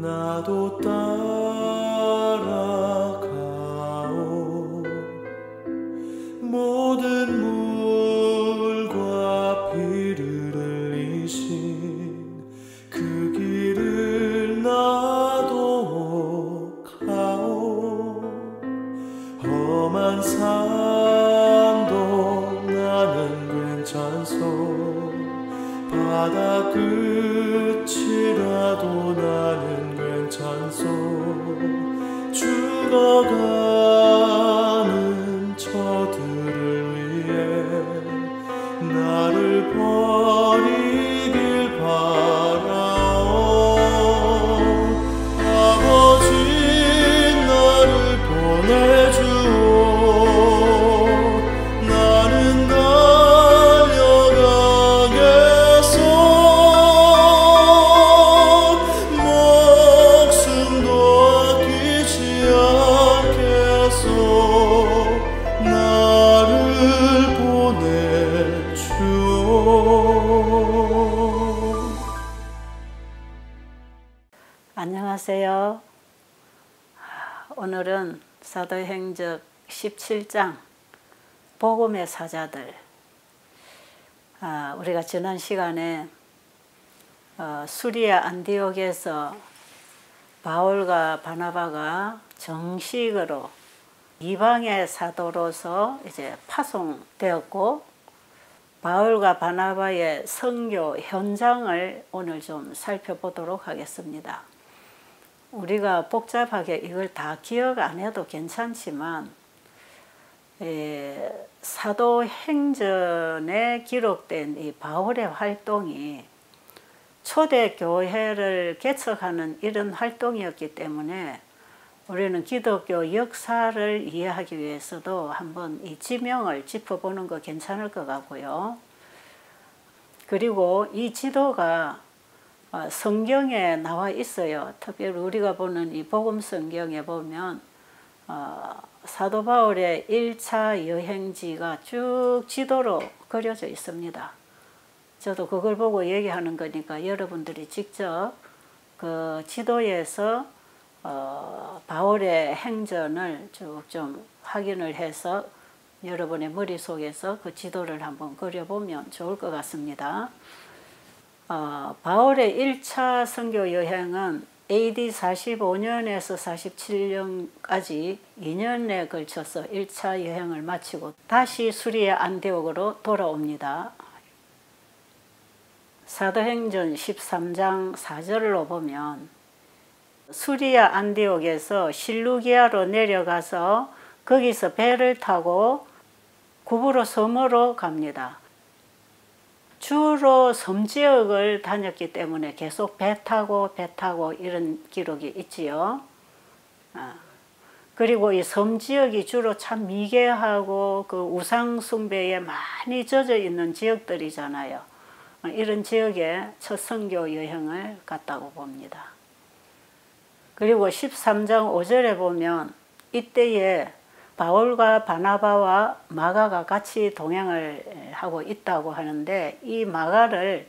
나도 따라가오. 모든 물과 피를 흘리신 그 길을 나도 가오. 험한 산도 나는 괜찮소. 바다 끝이라도 나는 괜찮소. 죽어가는 저들을 위해 나를 버리길 바라오. 아버지 나를 보내주오. 나는 달려가겠소. 목숨도 아끼지 않겠소. 나를 보내주오. 안녕하세요. 오늘은 사도행적 17장 복음의 사자들. 우리가 지난 시간에 수리아 안디옥에서 바울과 바나바가 정식으로 이방의 사도로서 이제 파송되었고, 바울과 바나바의 선교 현장을 오늘 좀 살펴보도록 하겠습니다. 우리가 복잡하게 이걸 다 기억 안 해도 괜찮지만 사도행전에 기록된 이 바울의 활동이 초대교회를 개척하는 이런 활동이었기 때문에 우리는 기독교 역사를 이해하기 위해서도 한번 이 지명을 짚어보는 거 괜찮을 것 같고요. 그리고 이 지도가 성경에 나와 있어요. 특별히 우리가 보는 이 복음 성경에 보면 사도 바울의 1차 여행지가 쭉 지도로 그려져 있습니다. 저도 그걸 보고 얘기하는 거니까 여러분들이 직접 그 지도에서 바울의 행전을 쭉 좀 확인을 해서 여러분의 머릿속에서 그 지도를 한번 그려보면 좋을 것 같습니다. 바울의 1차 선교 여행은 AD 45년에서 47년까지 2년에 걸쳐서 1차 여행을 마치고 다시 수리아 안디옥으로 돌아옵니다. 사도행전 13장 4절로 보면 수리아 안디옥에서 실루기아로 내려가서 거기서 배를 타고 구브로 섬으로 갑니다. 주로 섬지역을 다녔기 때문에 계속 배 타고 이런 기록이 있지요. 그리고 이 섬지역이 주로 참 미개하고 그 우상 숭배에 많이 젖어 있는 지역들이잖아요. 이런 지역에 첫 선교 여행을 갔다고 봅니다. 그리고 13장 5절에 보면 이때에 바울과 바나바와 마가가 같이 동행을 하고 있다고 하는데, 이 마가를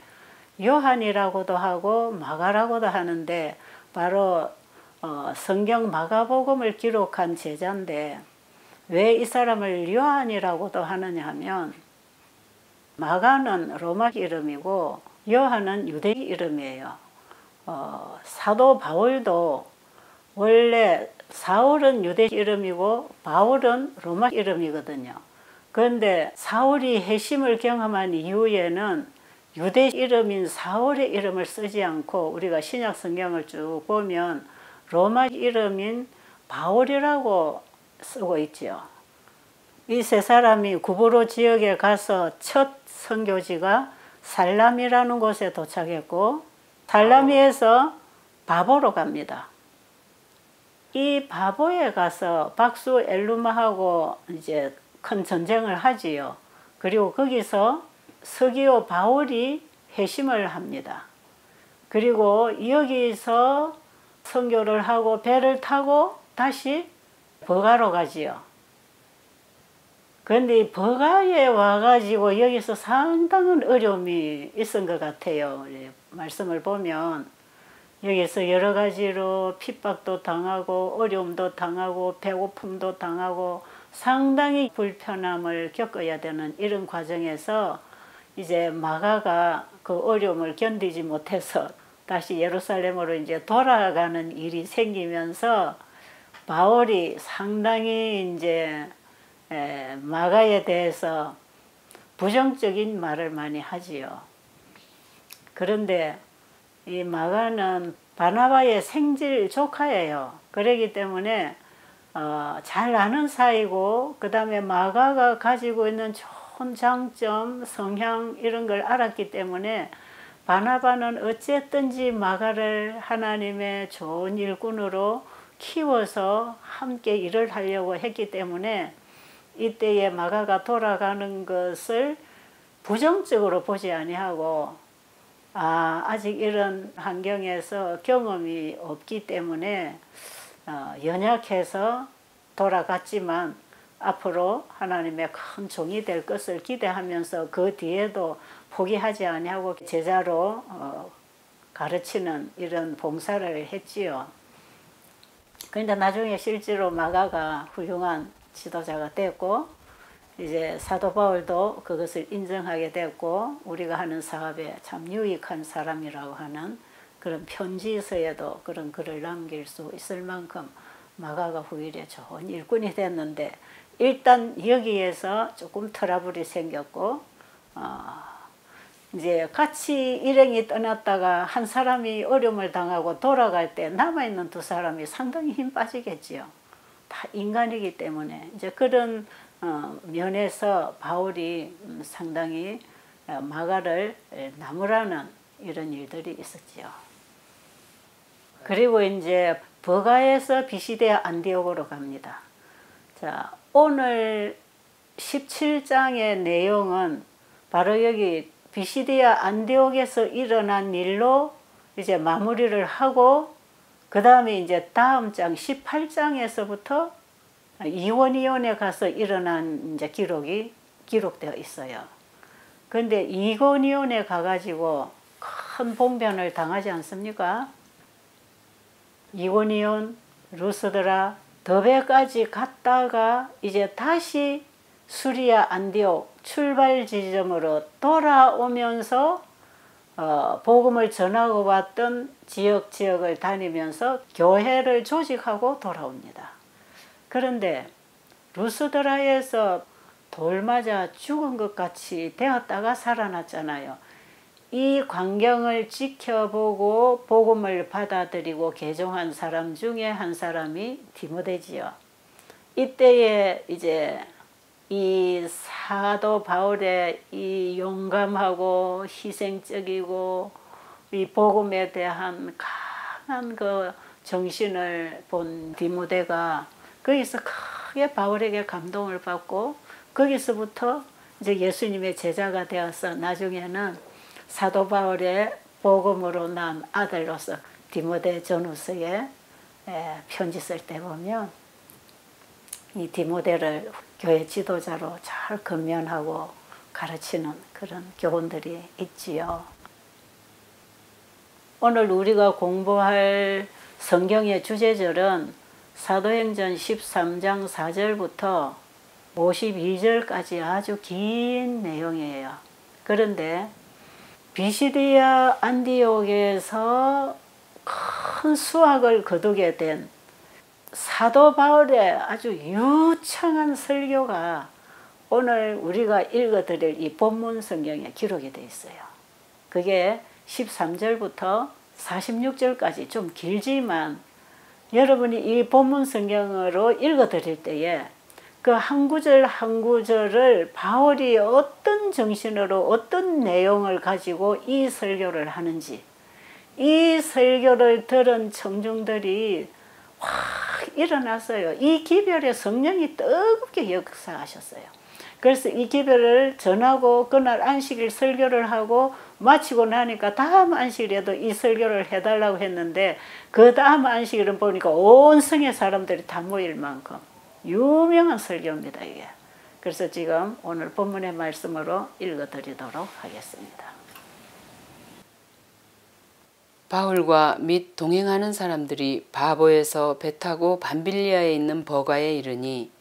요한이라고도 하고 마가라고도 하는데 바로 성경 마가복음을 기록한 제자인데, 왜 이 사람을 요한이라고도 하느냐 하면 마가는 로마 이름이고 요한은 유대 이름이에요. 사도 바울도 원래 사울은 유대 이름이고 바울은 로마 이름이거든요. 그런데 사울이 회심을 경험한 이후에는 유대 이름인 사울의 이름을 쓰지 않고 우리가 신약 성경을 쭉 보면 로마 이름인 바울이라고 쓰고 있죠. 이 세 사람이 구브로 지역에 가서 첫 선교지가 살라미라는 곳에 도착했고, 살라미에서 바보로 갑니다. 이 바보에 가서 박수 엘루마하고 이제 큰 전쟁을 하지요. 그리고 거기서 서기오 바울이 회심을 합니다. 그리고 여기서 선교를 하고 배를 타고 다시 버가로 가지요. 그런데 버가에 와가지고 여기서 상당한 어려움이 있은 것 같아요. 말씀을 보면 여기서 여러 가지로 핍박도 당하고 어려움도 당하고 배고픔도 당하고 상당히 불편함을 겪어야 되는 이런 과정에서 이제 마가가 그 어려움을 견디지 못해서 다시 예루살렘으로 이제 돌아가는 일이 생기면서 바울이 상당히 이제 마가에 대해서 부정적인 말을 많이 하지요. 그런데 이 마가는 바나바의 생질 조카예요. 그러기 때문에 잘 아는 사이고, 그 다음에 마가가 가지고 있는 좋은 장점, 성향 이런 걸 알았기 때문에 바나바는 어쨌든지 마가를 하나님의 좋은 일꾼으로 키워서 함께 일을 하려고 했기 때문에 이때에 마가가 돌아가는 것을 부정적으로 보지 아니하고, 아직 이런 환경에서 경험이 없기 때문에 연약해서 돌아갔지만 앞으로 하나님의 큰 종이 될 것을 기대하면서 그 뒤에도 포기하지 아니하고 제자로 가르치는 이런 봉사를 했지요. 그런데 나중에 실제로 마가가 훌륭한 지도자가 됐고, 이제 사도 바울도 그것을 인정하게 됐고, 우리가 하는 사업에 참 유익한 사람이라고 하는 그런 편지서에도 그런 글을 남길 수 있을 만큼 마가가 후일에 좋은 일꾼이 됐는데, 일단 여기에서 조금 트러블이 생겼고, 이제 같이 일행이 떠났다가 한 사람이 어려움을 당하고 돌아갈 때 남아있는 두 사람이 상당히 힘 빠지겠지요. 다 인간이기 때문에 이제 그런 면에서 바울이 상당히 마가를 나무라는 이런 일들이 있었지요. 그리고 이제 버가에서 비시디아 안디옥으로 갑니다. 자, 오늘 17장의 내용은 바로 여기 비시디아 안디옥에서 일어난 일로 이제 마무리를 하고, 그 다음에 이제 다음 장 18장에서부터 이고니온에 가서 일어난 이제 기록이 기록되어 있어요. 그런데 이고니온에 가가지고 큰 봉변을 당하지 않습니까? 이고니온, 루스드라, 더베까지 갔다가 이제 다시 수리아 안디옥 출발 지점으로 돌아오면서 복음을 전하고 왔던 지역을 다니면서 교회를 조직하고 돌아옵니다. 그런데 루스드라에서 돌 맞아 죽은 것 같이 되었다가 살아났잖아요. 이 광경을 지켜보고 복음을 받아들이고 개종한 사람 중에 한 사람이 디모데지요. 이때에 이제 이 사도 바울의 이 용감하고 희생적이고 이 복음에 대한 강한 그 정신을 본 디모데가 거기서 크게 바울에게 감동을 받고, 거기서부터 이제 예수님의 제자가 되어서 나중에는 사도 바울의 복음으로 난 아들로서 디모데 전후서에 편지 쓸 때 보면 이 디모데를 교회 지도자로 잘 건면하고 가르치는 그런 교훈들이 있지요. 오늘 우리가 공부할 성경의 주제절은 사도행전 13장 4절부터 52절까지 아주 긴 내용이에요. 그런데 비시디아 안디옥에서 큰 수확을 거두게 된 사도 바울의 아주 유창한 설교가 오늘 우리가 읽어드릴 이 본문 성경에 기록이 되어 있어요. 그게 13절부터 46절까지 좀 길지만 여러분이 이 본문 성경으로 읽어드릴 때에 그 한 구절 한 구절을 바울이 어떤 정신으로 어떤 내용을 가지고 이 설교를 하는지, 이 설교를 들은 청중들이 확 일어났어요. 이 기별에 성령이 뜨겁게 역사하셨어요. 그래서 이 기별을 전하고 그날 안식일 설교를 하고 마치고 나니까 다음 안식일에도 이 설교를 해달라고 했는데, 그 다음 안식일은 보니까 온 성의 사람들이 다 모일 만큼 유명한 설교입니다, 이게. 그래서 지금 오늘 본문의 말씀으로 읽어드리도록 하겠습니다. 바울과 및 동행하는 사람들이 바보에서 배 타고 밤빌리아에 있는 버가에 이르니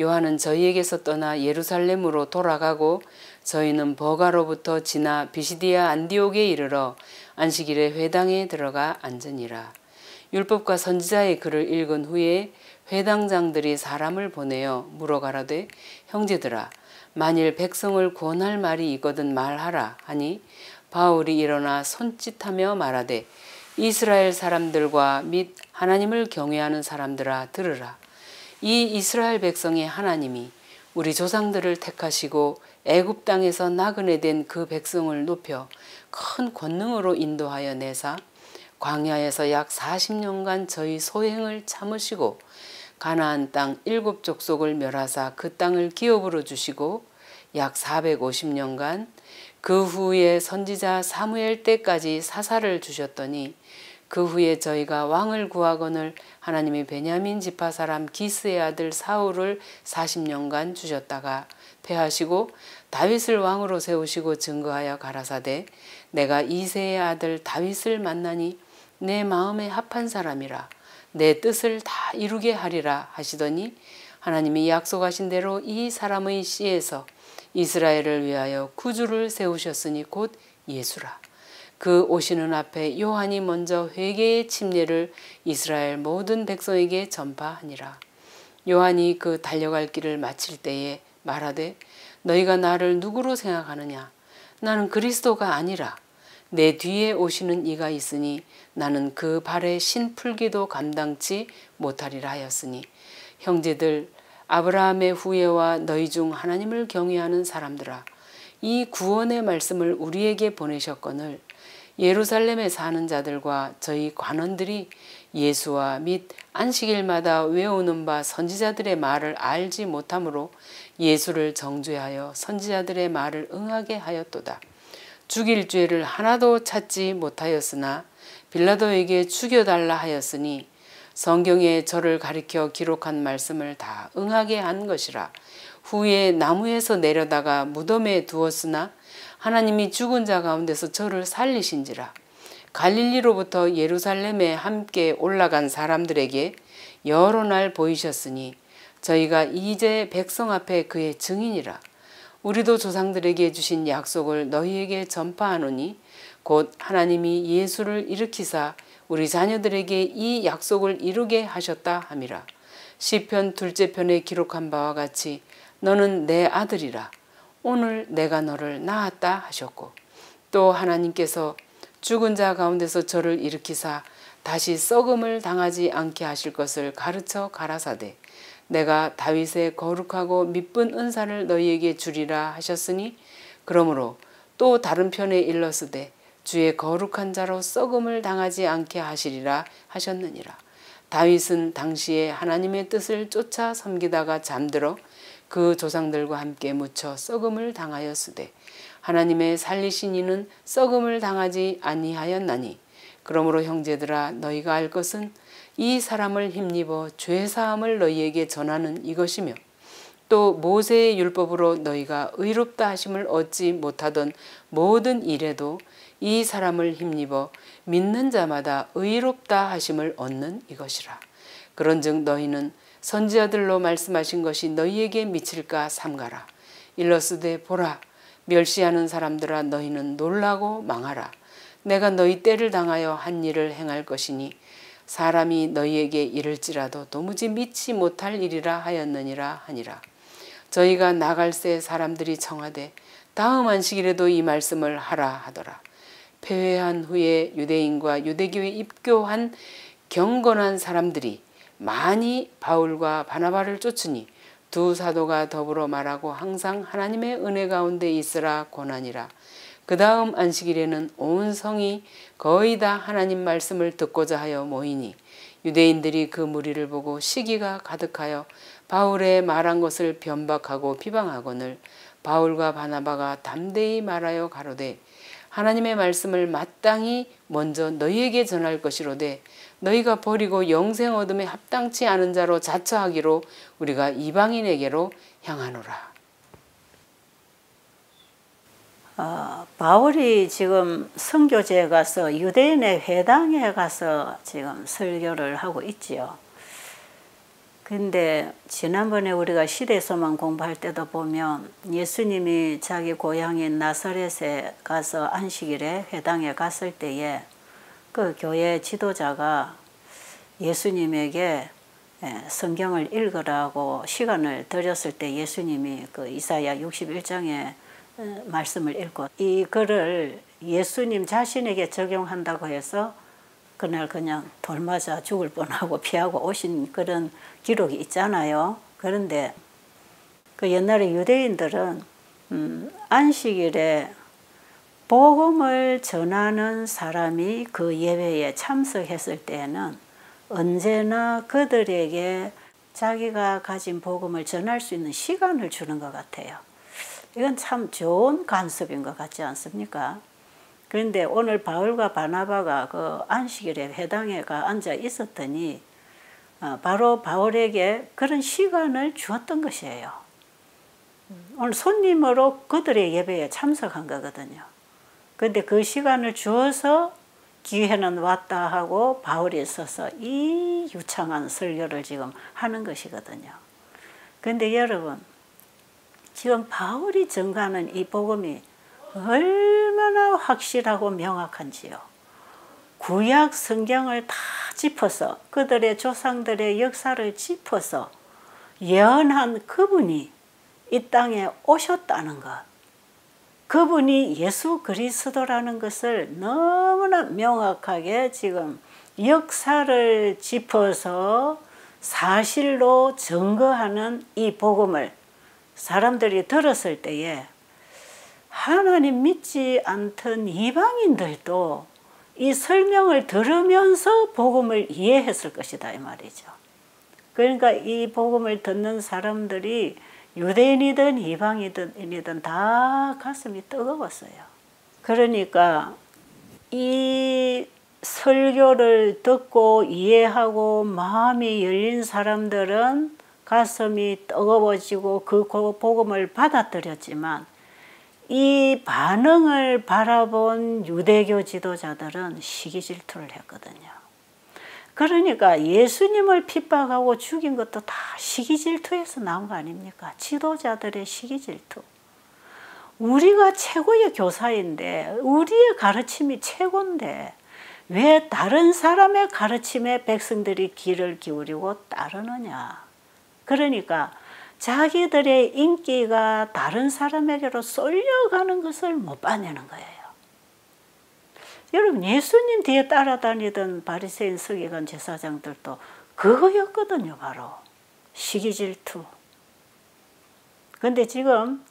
요한은 저희에게서 떠나 예루살렘으로 돌아가고 저희는 버가로부터 지나 비시디아 안디옥에 이르러 안식일에 회당에 들어가 앉으니라. 율법과 선지자의 글을 읽은 후에 회당장들이 사람을 보내어 물어가라되 형제들아 만일 백성을 구원할 말이 있거든 말하라 하니 바울이 일어나 손짓하며 말하되 이스라엘 사람들과 및 하나님을 경외하는 사람들아 들으라. 이 이스라엘 백성의 하나님이 우리 조상들을 택하시고 애굽 땅에서 나그네 된 그 백성을 높여 큰 권능으로 인도하여 내사 광야에서 약 40년간 저희 소행을 참으시고 가나안 땅 7족속을 멸하사 그 땅을 기업으로 주시고 약 450년간 그 후에 선지자 사무엘 때까지 사사를 주셨더니 그 후에 저희가 왕을 구하거늘 하나님이 베냐민 지파 사람 기스의 아들 사울을 40년간 주셨다가 패하시고 다윗을 왕으로 세우시고 증거하여 가라사대 내가 이새의 아들 다윗을 만나니 내 마음에 합한 사람이라 내 뜻을 다 이루게 하리라 하시더니 하나님이 약속하신 대로 이 사람의 씨에서 이스라엘을 위하여 구주를 세우셨으니 곧 예수라. 그 오시는 앞에 요한이 먼저 회개의 침례를 이스라엘 모든 백성에게 전파하니라. 요한이 그 달려갈 길을 마칠 때에 말하되 너희가 나를 누구로 생각하느냐? 나는 그리스도가 아니라 내 뒤에 오시는 이가 있으니 나는 그 발에 신 풀기도 감당치 못하리라 하였으니 형제들 아브라함의 후예와 너희 중 하나님을 경외하는 사람들아 이 구원의 말씀을 우리에게 보내셨거늘 예루살렘에 사는 자들과 저희 관원들이 예수와 및 안식일마다 외우는 바 선지자들의 말을 알지 못하므로 예수를 정죄하여 선지자들의 말을 응하게 하였도다. 죽일 죄를 하나도 찾지 못하였으나 빌라도에게 죽여달라 하였으니 성경에 저를 가리켜 기록한 말씀을 다 응하게 한 것이라. 후에 나무에서 내려다가 무덤에 두었으나 하나님이 죽은 자 가운데서 저를 살리신지라. 갈릴리로부터 예루살렘에 함께 올라간 사람들에게 여러 날 보이셨으니 저희가 이제 백성 앞에 그의 증인이라. 우리도 조상들에게 주신 약속을 너희에게 전파하노니 곧 하나님이 예수를 일으키사 우리 자녀들에게 이 약속을 이루게 하셨다 함이라. 시편 2째 편에 기록한 바와 같이 너는 내 아들이라. 오늘 내가 너를 낳았다 하셨고 또 하나님께서 죽은 자 가운데서 저를 일으키사 다시 썩음을 당하지 않게 하실 것을 가르쳐 가라사대 내가 다윗의 거룩하고 미쁜 은사를 너희에게 주리라 하셨으니 그러므로 또 다른 편에 일렀으되 주의 거룩한 자로 썩음을 당하지 않게 하시리라 하셨느니라. 다윗은 당시에 하나님의 뜻을 쫓아 섬기다가 잠들어 그 조상들과 함께 묻혀 썩음을 당하였으되 하나님의 살리신 이는 썩음을 당하지 아니하였나니 그러므로 형제들아 너희가 알 것은 이 사람을 힘입어 죄사함을 너희에게 전하는 이것이며 또 모세의 율법으로 너희가 의롭다 하심을 얻지 못하던 모든 일에도 이 사람을 힘입어 믿는 자마다 의롭다 하심을 얻는 이것이라. 그런즉 너희는 선지자들로 말씀하신 것이 너희에게 미칠까 삼가라. 일러스되 보라 멸시하는 사람들아 너희는 놀라고 망하라. 내가 너희 때를 당하여 한 일을 행할 것이니 사람이 너희에게 이를지라도 도무지 믿지 못할 일이라 하였느니라 하니라. 저희가 나갈새 사람들이 청하되 다음 안식일에도 이 말씀을 하라 하더라. 폐회한 후에 유대인과 유대교에 입교한 경건한 사람들이 많이 바울과 바나바를 쫓으니 두 사도가 더불어 말하고 항상 하나님의 은혜 가운데 있으라 권하니라. 그 다음 안식일에는 온 성이 거의 다 하나님 말씀을 듣고자 하여 모이니 유대인들이 그 무리를 보고 시기가 가득하여 바울의 말한 것을 변박하고 비방하거늘 바울과 바나바가 담대히 말하여 가로되 하나님의 말씀을 마땅히 먼저 너희에게 전할 것이로되 너희가 버리고 영생 얻음에 합당치 않은 자로 자처하기로 우리가 이방인에게로 향하노라. 바울이 지금 선교지에 가서 유대인의 회당에 가서 지금 설교를 하고 있지요. 근데 지난번에 우리가 시대서만 공부할 때도 보면 예수님이 자기 고향인 나사렛에 가서 안식일에 회당에 갔을 때에 그 교회 지도자가 예수님에게 성경을 읽으라고 시간을 드렸을 때 예수님이 그 이사야 61장의 말씀을 읽고 이 글을 예수님 자신에게 적용한다고 해서 그날 그냥 돌 맞아 죽을 뻔하고 피하고 오신 그런 기록이 있잖아요. 그런데 그 옛날에 유대인들은 안식일에 복음을 전하는 사람이 그 예배에 참석했을 때에는 언제나 그들에게 자기가 가진 복음을 전할 수 있는 시간을 주는 것 같아요. 이건 참 좋은 간섭인 것 같지 않습니까? 그런데 오늘 바울과 바나바가 그 안식일에 회당에 앉아 있었더니 바로 바울에게 그런 시간을 주었던 것이에요. 오늘 손님으로 그들의 예배에 참석한 거거든요. 그런데 그 시간을 주어서 기회는 왔다 하고 바울이 서서 이 유창한 설교를 지금 하는 것이거든요. 그런데 여러분, 지금 바울이 전가하는 이 복음이 얼마나 확실하고 명확한지요. 구약 성경을 다 짚어서 그들의 조상들의 역사를 짚어서 예언한 그분이 이 땅에 오셨다는 것, 그분이 예수 그리스도라는 것을 너무나 명확하게 지금 역사를 짚어서 사실로 증거하는 이 복음을 사람들이 들었을 때에 하나님 믿지 않던 이방인들도 이 설명을 들으면서 복음을 이해했을 것이다 이 말이죠. 그러니까 이 복음을 듣는 사람들이 유대인이든 이방인이든 다 가슴이 뜨거웠어요. 그러니까 이 설교를 듣고 이해하고 마음이 열린 사람들은 가슴이 뜨거워지고 그 복음을 받아들였지만 이 반응을 바라본 유대교 지도자들은 시기 질투를 했거든요. 그러니까 예수님을 핍박하고 죽인 것도 다 시기 질투에서 나온 거 아닙니까? 지도자들의 시기 질투. 우리가 최고의 교사인데 우리의 가르침이 최고인데 왜 다른 사람의 가르침에 백성들이 귀를 기울이고 따르느냐. 그러니까 자기들의 인기가 다른 사람에게로 쏠려가는 것을 못 봐내는 거예요. 여러분, 예수님 뒤에 따라다니던 바리새인 서기관 제사장들도 그거였거든요. 바로 시기질투. 그런데 지금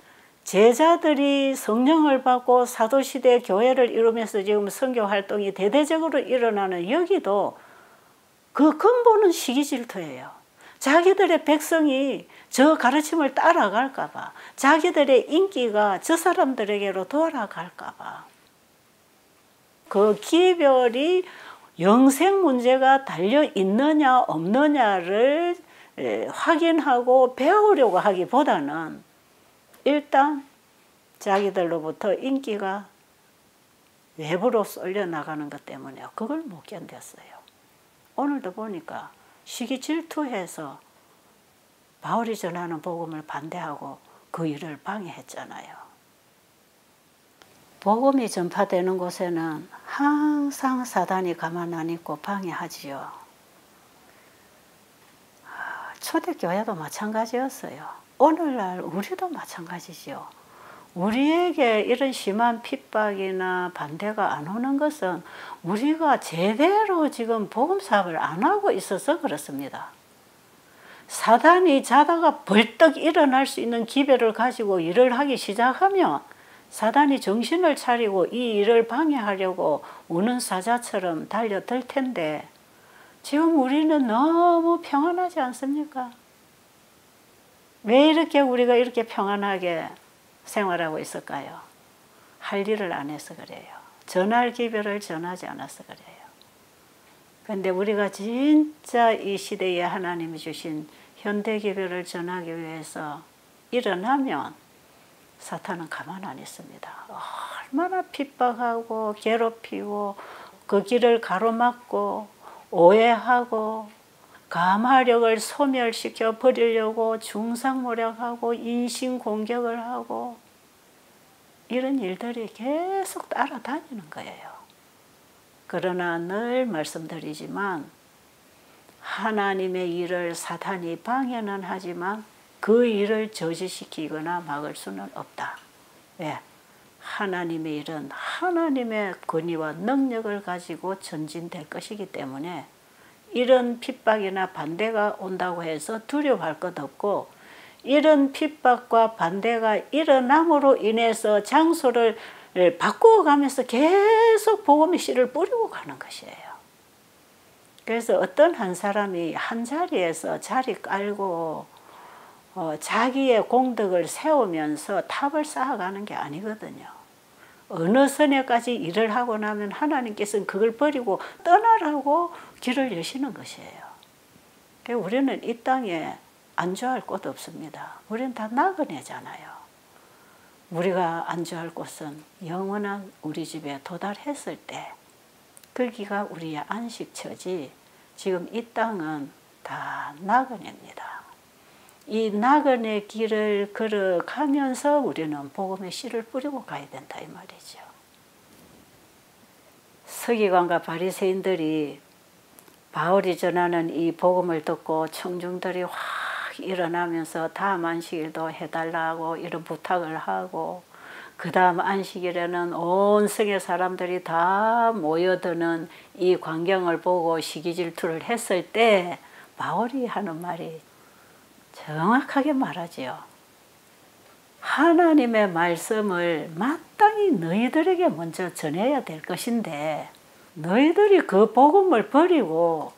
제자들이 성령을 받고 사도시대 교회를 이루면서 지금 선교활동이 대대적으로 일어나는 여기도 그 근본은 시기질투예요. 자기들의 백성이 저 가르침을 따라갈까 봐, 자기들의 인기가 저 사람들에게로 돌아갈까 봐. 그 기별이 영생 문제가 달려 있느냐 없느냐를 확인하고 배우려고 하기보다는 일단 자기들로부터 인기가 외부로 쏠려 나가는 것 때문에 그걸 못 견뎠어요. 오늘도 보니까 시기 질투해서 바울이 전하는 복음을 반대하고 그 일을 방해했잖아요. 복음이 전파되는 곳에는 항상 사단이 가만 안 있고 방해하지요. 초대교회도 마찬가지였어요. 오늘날 우리도 마찬가지지요. 우리에게 이런 심한 핍박이나 반대가 안 오는 것은 우리가 제대로 지금 복음 사업을 안 하고 있어서 그렇습니다. 사단이 자다가 벌떡 일어날 수 있는 기회를 가지고 일을 하기 시작하면 사단이 정신을 차리고 이 일을 방해하려고 우는 사자처럼 달려들 텐데 지금 우리는 너무 평안하지 않습니까? 왜 이렇게 우리가 이렇게 평안하게 생활하고 있을까요? 할 일을 안 해서 그래요. 전할 기별을 전하지 않아서 그래요. 그런데 우리가 진짜 이 시대에 하나님이 주신 현대 기별을 전하기 위해서 일어나면 사탄은 가만 안 있습니다. 얼마나 핍박하고 괴롭히고 그 길을 가로막고 오해하고 감화력을 소멸시켜 버리려고 중상모략하고 인신공격을 하고 이런 일들이 계속 따라다니는 거예요. 그러나 늘 말씀드리지만 하나님의 일을 사탄이 방해는 하지만 그 일을 저지시키거나 막을 수는 없다. 왜? 하나님의 일은 하나님의 권위와 능력을 가지고 전진될 것이기 때문에 이런 핍박이나 반대가 온다고 해서 두려워할 것 없고 이런 핍박과 반대가 일어남으로 인해서 장소를 바꾸어가면서 계속 복음의 씨를 뿌리고 가는 것이에요. 그래서 어떤 한 사람이 한 자리에서 자리 깔고 자기의 공덕을 세우면서 탑을 쌓아가는 게 아니거든요. 어느 선에까지 일을 하고 나면 하나님께서는 그걸 버리고 떠나라고 길을 여시는 것이에요. 우리는 이 땅에 안주할 곳 없습니다. 우리는 다 나그네잖아요. 우리가 안주할 곳은 영원한 우리 집에 도달했을 때 거기가 우리의 안식처지 지금 이 땅은 다 나그네입니다. 이 나그네 길을 걸어가면서 우리는 복음의 씨를 뿌리고 가야 된다 이 말이죠. 서기관과 바리새인들이 바울이 전하는 이 복음을 듣고 청중들이 확 일어나면서 다음 안식일도 해달라고 이런 부탁을 하고 그 다음 안식일에는 온 성의 사람들이 다 모여드는 이 광경을 보고 시기질투를 했을 때 바울이 하는 말이 정확하게 말하지요. 하나님의 말씀을 마땅히 너희들에게 먼저 전해야 될 것인데 너희들이 그 복음을 버리고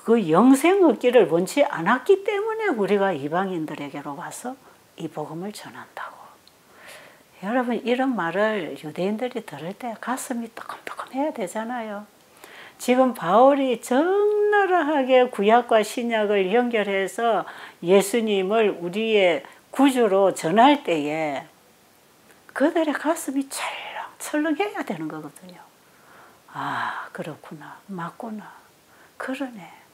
그 영생 얻기를 원치 않았기 때문에 우리가 이방인들에게로 와서 이 복음을 전한다고. 여러분 이런 말을 유대인들이 들을 때 가슴이 뜨끔뜨끔해야 되잖아요. 지금 바울이 적나라하게 구약과 신약을 연결해서 예수님을 우리의 구주로 전할 때에 그들의 가슴이 철렁철렁해야 되는 거거든요. 아 그렇구나 맞구나 그러네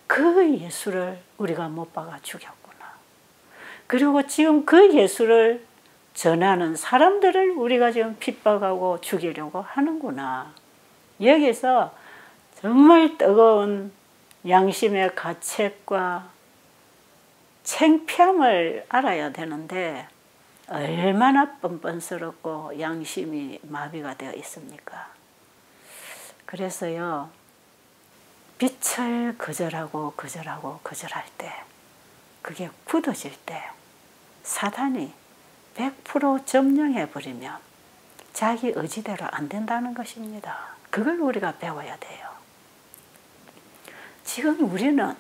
그 예수를 우리가 못 박아 죽였구나. 그리고 지금 그 예수를 전하는 사람들을 우리가 지금 핍박하고 죽이려고 하는구나. 여기서 정말 뜨거운 양심의 가책과 창피함을 알아야 되는데 얼마나 뻔뻔스럽고 양심이 마비가 되어 있습니까? 그래서요 빛을 거절하고 거절할 때 그게 굳어질 때 사단이 100% 점령해버리면 자기 의지대로 안 된다는 것입니다. 그걸 우리가 배워야 돼요. 지금 우리는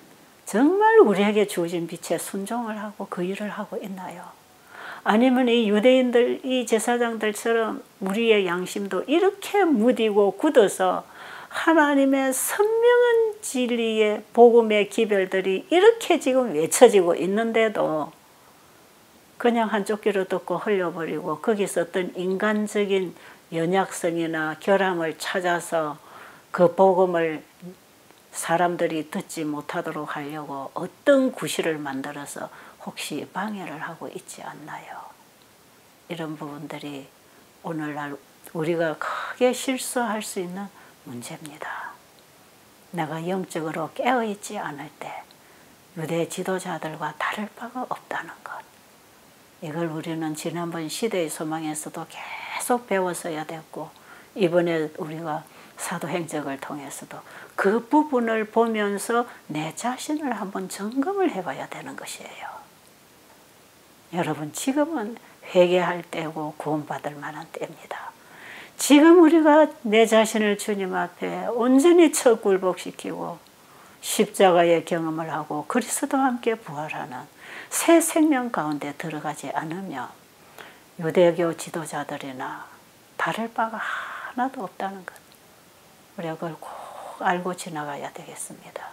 정말 우리에게 주어진 빛에 순종을 하고 그 일을 하고 있나요? 아니면 이 유대인들, 이 제사장들처럼 우리의 양심도 이렇게 무디고 굳어서 하나님의 선명한 진리의 복음의 기별들이 이렇게 지금 외쳐지고 있는데도 그냥 한쪽 귀로 듣고 흘려버리고 거기서 어떤 인간적인 연약성이나 결함을 찾아서 그 복음을 사람들이 듣지 못하도록 하려고 어떤 구실을 만들어서 혹시 방해를 하고 있지 않나요? 이런 부분들이 오늘날 우리가 크게 실수할 수 있는 문제입니다. 내가 영적으로 깨어있지 않을 때 유대 지도자들과 다를 바가 없다는 것. 이걸 우리는 지난번 시대의 소망에서도 계속 배웠어야 됐고 이번에 우리가 사도행적을 통해서도 그 부분을 보면서 내 자신을 한번 점검을 해봐야 되는 것이에요. 여러분 지금은 회개할 때고 구원받을 만한 때입니다. 지금 우리가 내 자신을 주님 앞에 온전히 척굴복시키고 십자가의 경험을 하고 그리스도와 함께 부활하는 새 생명 가운데 들어가지 않으면 유대교 지도자들이나 다를 바가 하나도 없다는 것. 우리가 그걸 꼭 알고 지나가야 되겠습니다.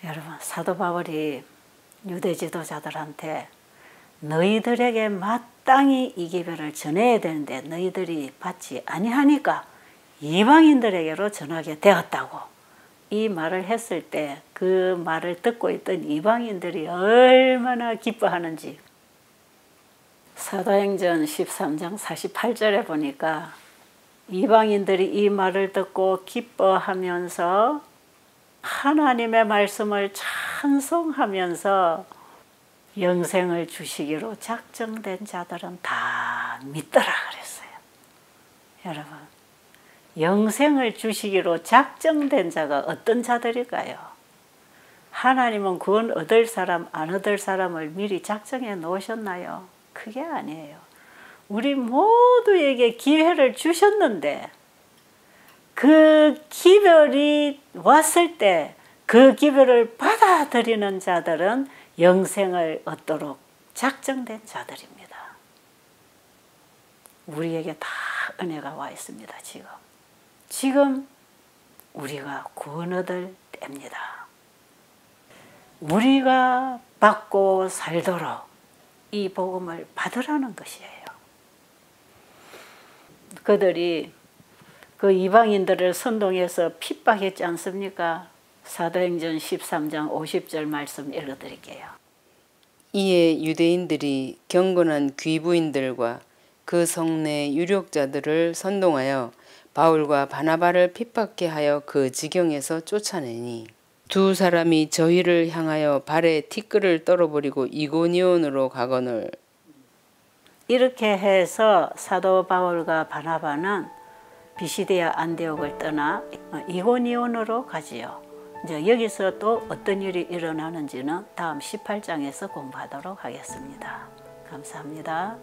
여러분 사도 바울이 유대 지도자들한테 너희들에게 마땅히 이 기별을 전해야 되는데 너희들이 받지 아니하니까 이방인들에게로 전하게 되었다고 이 말을 했을 때 그 말을 듣고 있던 이방인들이 얼마나 기뻐하는지 사도행전 13장 48절에 보니까 이방인들이 이 말을 듣고 기뻐하면서 하나님의 말씀을 찬송하면서 영생을 주시기로 작정된 자들은 다 믿더라 그랬어요. 여러분, 영생을 주시기로 작정된 자가 어떤 자들일까요? 하나님은 구원 얻을 사람, 안 얻을 사람을 미리 작정해 놓으셨나요? 그게 아니에요. 우리 모두에게 기회를 주셨는데 그 기별이 왔을 때 그 기별을 받아들이는 자들은 영생을 얻도록 작정된 자들입니다. 우리에게 다 은혜가 와 있습니다. 지금 우리가 구원 얻을 때입니다. 우리가 받고 살도록 이 복음을 받으라는 것이에요. 그들이 그 이방인들을 선동해서 핍박했지 않습니까? 사도행전 13장 50절 말씀 읽어드릴게요. 이에 유대인들이 경건한 귀부인들과 그 성내 유력자들을 선동하여 바울과 바나바를 핍박케 하여 그 지경에서 쫓아내니 두 사람이 저희를 향하여 발에 티끌을 떨어버리고 이고니온으로 가거늘. 이렇게 해서 사도 바울과 바나바는 비시디아 안디옥을 떠나 이고니온으로 가지요. 이제 여기서 또 어떤 일이 일어나는지는 다음 18장에서 공부하도록 하겠습니다. 감사합니다.